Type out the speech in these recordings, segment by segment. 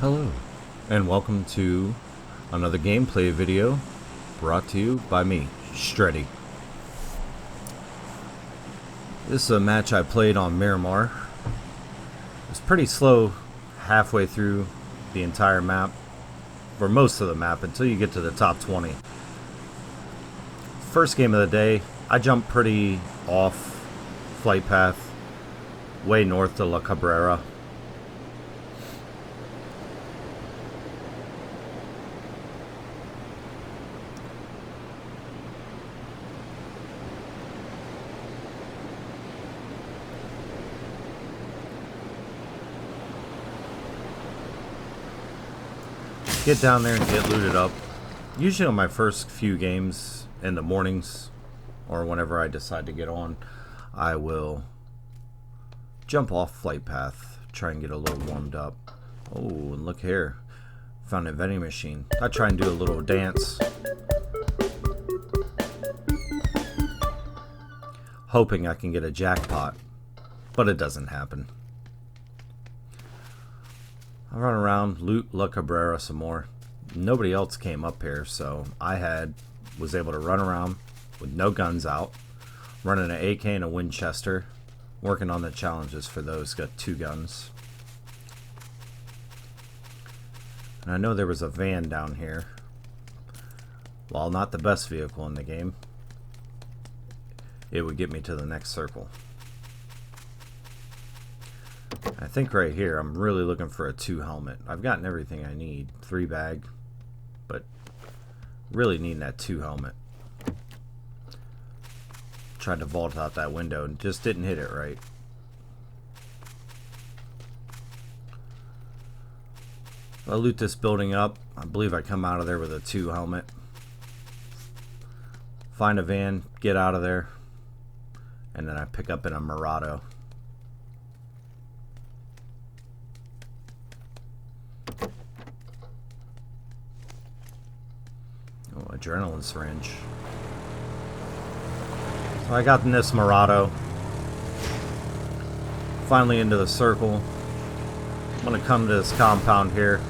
Hello, and welcome to another gameplay video brought to you by me, Streddy. This is a match I played on Miramar. It was pretty slow halfway through the entire map, for most of the map, until you get to the top 20. First game of the day, I jumped pretty off flight path, way north to La Cabrera. Get down there and get looted up. Usually on my first few games in the mornings, or whenever I decide to get on, I will jump off flight path, try and get a little warmed up. Oh, and look here. Found a vending machine. I try and do a little dance, hoping I can get a jackpot, but it doesn't happen. I run around, loot La Cabrera some more. Nobody else came up here, so I was able to run around with no guns out, running an AK and a Winchester, working on the challenges for those. Got 2 guns. And I know there was a van down here. While not the best vehicle in the game, it would get me to the next circle. I think right here I'm really looking for a 2 helmet. I've gotten everything I need. 3 bag, but really needing that 2 helmet. Tried to vault out that window and just didn't hit it right. I loot this building up. I believe I come out of there with a 2 helmet. Find a van, get out of there, and then I pick up in a Murado. Adrenaline syringe. So I got in this Murado. Finally into the circle. I'm gonna come to this compound here.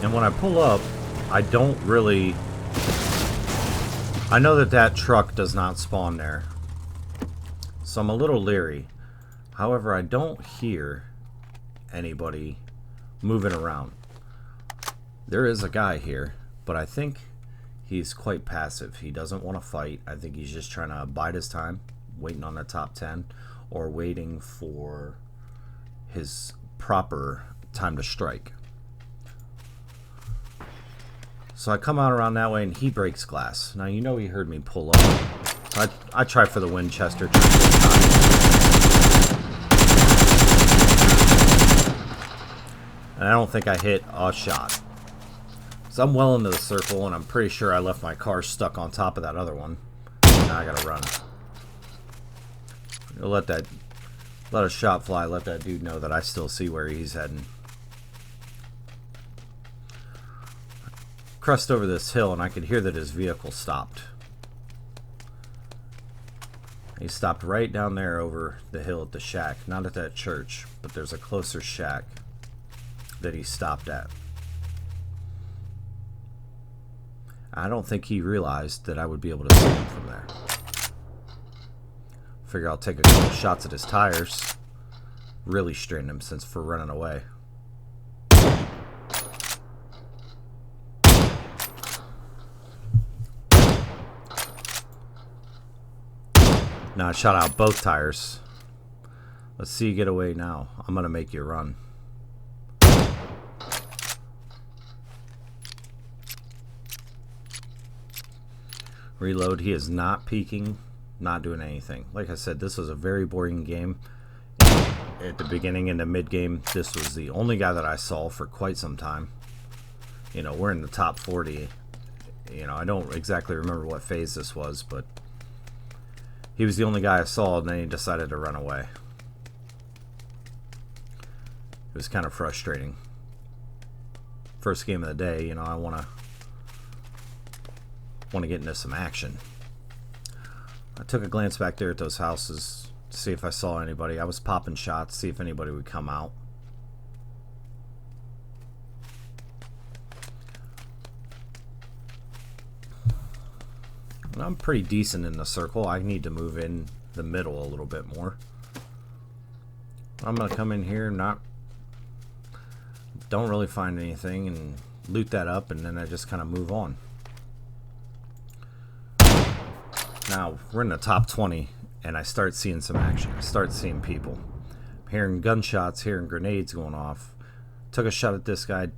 And when I pull up, I don't really... I know that truck does not spawn there, so I'm a little leery. However, I don't hear anybody moving around. There is a guy here, but I think he's quite passive. He doesn't want to fight. I think he's just trying to bide his time, waiting on the top 10, or waiting for his proper time to strike. So I come out around that way, and he breaks glass. Now, you know he heard me pull up. So I try for the Winchester. And I don't think I hit a shot. So I'm well into the circle, and I'm pretty sure I left my car stuck on top of that other one. Now I gotta run. Let a shot fly, let that dude know that I still see where he's heading. Crossed over this hill, and I could hear that his vehicle stopped. He stopped right down there over the hill at the shack. Not at that church, but there's a closer shack that he stopped at. I don't think he realized that I would be able to see him from there. Figure I'll take a couple shots at his tires. Really strain him since for running away. Now I shot out both tires. Let's see you get away now. I'm gonna make you run. Reload. He is not peeking, not doing anything. Like I said, this was a very boring game. At the beginning and the mid game, this was the only guy that I saw for quite some time. You know, we're in the top 40. You know, I don't exactly remember what phase this was, but he was the only guy I saw, and then he decided to run away. It was kind of frustrating. First game of the day, you know, I want to get into some action. I took a glance back there at those houses to see if I saw anybody. I was popping shots, see if anybody would come out. I'm pretty decent in the circle. I need to move in the middle a little bit more. I'm gonna come in here, don't really find anything, and loot that up, and then I just kind of move on. Now we're in the top 20, and I start seeing some action. I start seeing people. I'm hearing gunshots, hearing grenades going off. Took a shot at this guy,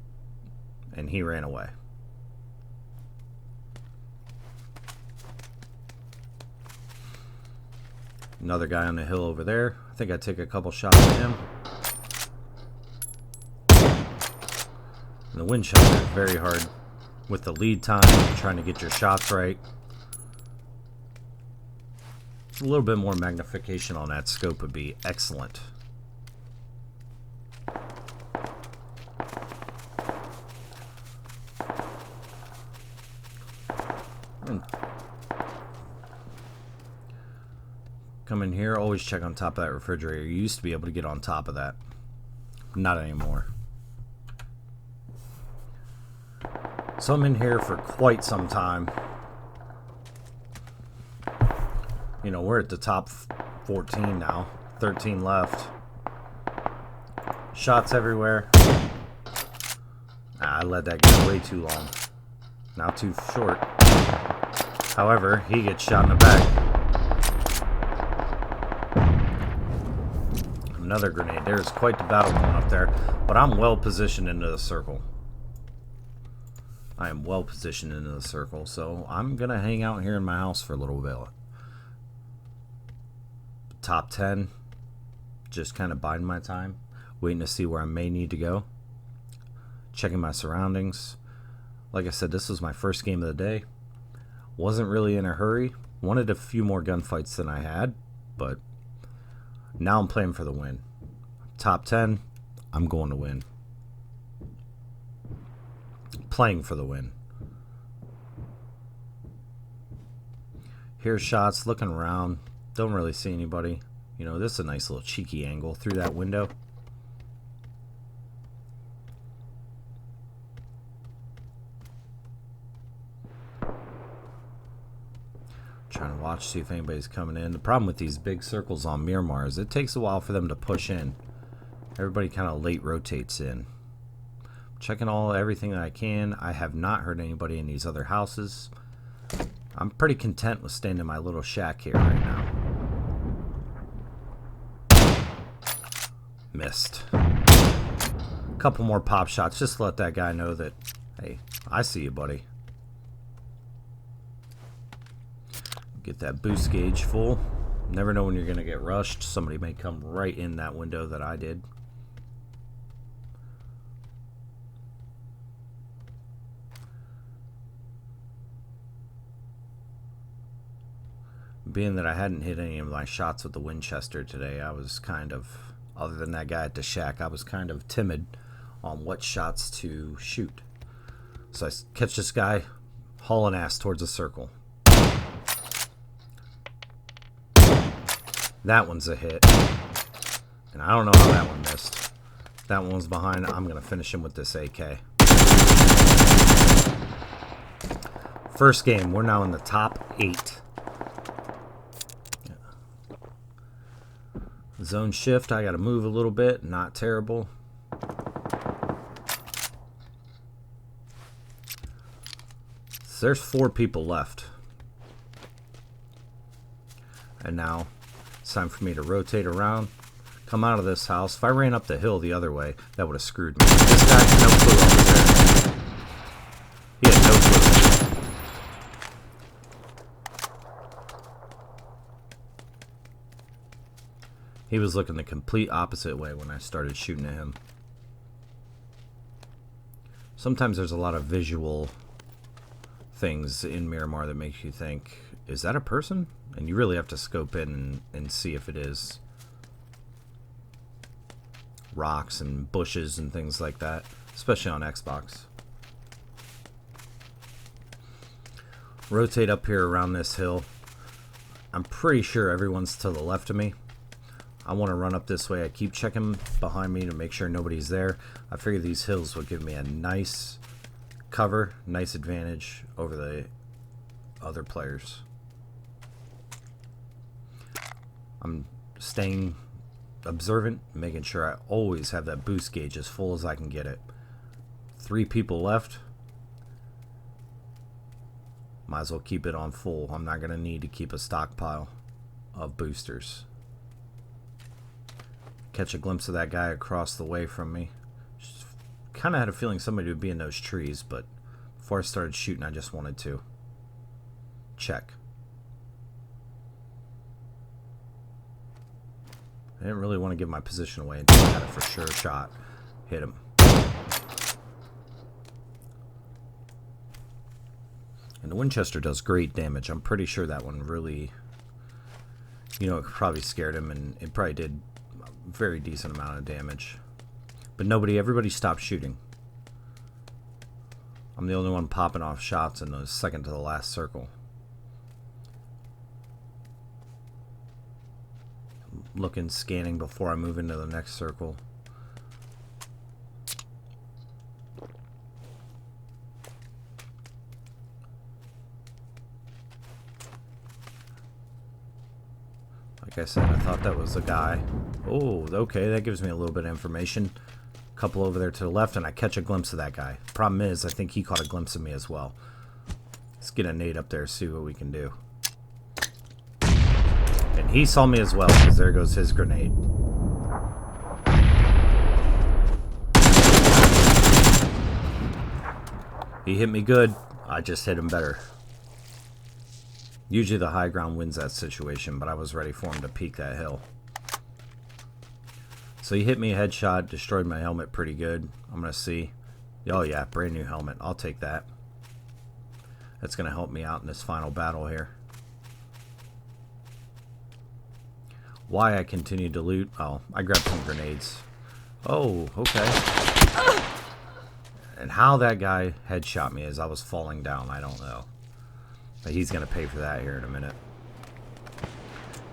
and he ran away. Another guy on the hill over there. I think I take a couple shots at him. And the Winchester is very hard with the lead time, trying to get your shots right. A little bit more magnification on that scope would be excellent. Come in here, always check on top of that refrigerator. You used to be able to get on top of that. Not anymore. So I'm in here for quite some time. You know, we're at the top 14 now. 13 left. Shots everywhere. I let that go way too long. Now too short. However, he gets shot in the back. Another grenade. There's quite the battle going up there. But I'm well positioned into the circle. I am well positioned into the circle. So I'm going to hang out here in my house for a little bit. Top 10. Just kind of biding my time. Waiting to see where I may need to go. Checking my surroundings. Like I said, this was my first game of the day. Wasn't really in a hurry. Wanted a few more gunfights than I had. But now I'm playing for the win. Top 10, I'm going to win. Playing for the win. Here's shots, looking around. Don't really see anybody. You know, this is a nice little cheeky angle through that window. Trying to watch, see if anybody's coming in. The problem with these big circles on Miramar is it takes a while for them to push in. Everybody kind of late rotates in. Checking everything that I can. I have not heard anybody in these other houses. I'm pretty content with staying in my little shack here right now. Missed. A couple more pop shots just to let that guy know that, hey, I see you, buddy. Get that boost gauge full. Never know when you're going to get rushed. Somebody may come right in that window that I did. Being that I hadn't hit any of my shots with the Winchester today, I was kind of, other than that guy at the shack, I was kind of timid on what shots to shoot. So I catch this guy hauling ass towards a circle. That one's a hit. And I don't know how that one missed. That one was behind. I'm going to finish him with this AK. First game, we're now in the top 8. Zone shift, I got to move a little bit. Not terrible. So there's 4 people left. And now it's time for me to rotate around, come out of this house. If I ran up the hill the other way, that would have screwed me. This guy had no clue over there. He had no clue. He was looking the complete opposite way when I started shooting at him. Sometimes there's a lot of visual things in Miramar that makes you think, is that a person? And you really have to scope in and see if it is. Rocks and bushes and things like that, especially on Xbox. Rotate up here around this hill. I'm pretty sure everyone's to the left of me. I want to run up this way. I keep checking behind me to make sure nobody's there. I figure these hills will give me a nice cover, nice advantage over the other players. I'm staying observant, making sure I always have that boost gauge as full as I can get it. 3 people left. Might as well keep it on full. I'm not going to need to keep a stockpile of boosters. Catch a glimpse of that guy across the way from me. Kind of had a feeling somebody would be in those trees, but before I started shooting, I just wanted to check. I didn't really want to give my position away until I had a for sure shot. Hit him. And the Winchester does great damage. I'm pretty sure that one really, you know, it probably scared him, and it probably did a very decent amount of damage. But everybody stopped shooting. I'm the only one popping off shots in the second to the last circle. Looking, scanning before I move into the next circle. Like I said, I thought that was a guy. Oh, okay, that gives me a little bit of information. Couple over there to the left, and I catch a glimpse of that guy. Problem is, I think he caught a glimpse of me as well. Let's get a nade up there, see what we can do. And he saw me as well, because there goes his grenade. He hit me good. I just hit him better. Usually the high ground wins that situation, but I was ready for him to peek that hill. So he hit me a headshot, destroyed my helmet pretty good. I'm going to see. Oh yeah, brand new helmet. I'll take that. That's going to help me out in this final battle here. Why I continued to loot? Oh, I grabbed some grenades. Oh, okay. And how that guy headshot me as I was falling down, I don't know. But he's going to pay for that here in a minute.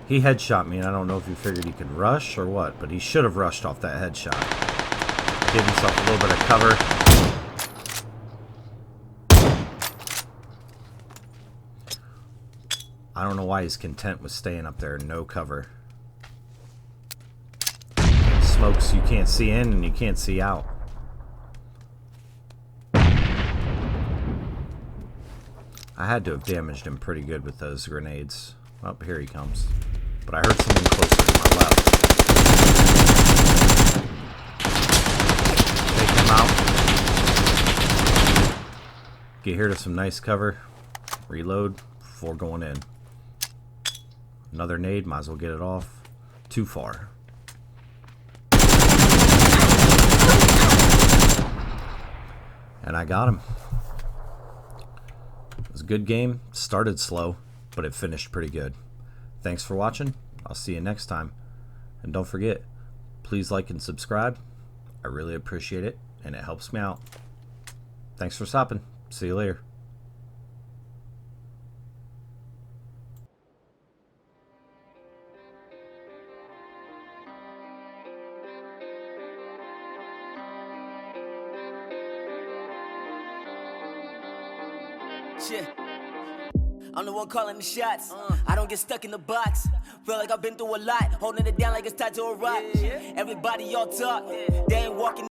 He headshot me, and I don't know if he figured he could rush or what, but he should have rushed off that headshot. Give himself a little bit of cover. I don't know why he's content with staying up there, no cover. Smokes you can't see in and you can't see out. I had to have damaged him pretty good with those grenades. Oh, here he comes. But I heard something closer to my left. Take him out. Get here to some nice cover. Reload before going in. Another nade, might as well get it off. Too far. And I got him. It was a good game. Started slow, but it finished pretty good. Thanks for watching. I'll see you next time. And don't forget, please like and subscribe. I really appreciate it, and it helps me out. Thanks for stopping. See you later. Shit. I'm the one calling the shots. I don't get stuck in the box. Feel like I've been through a lot, holding it down like it's tied to a rock. Everybody all talk, they ain't walking.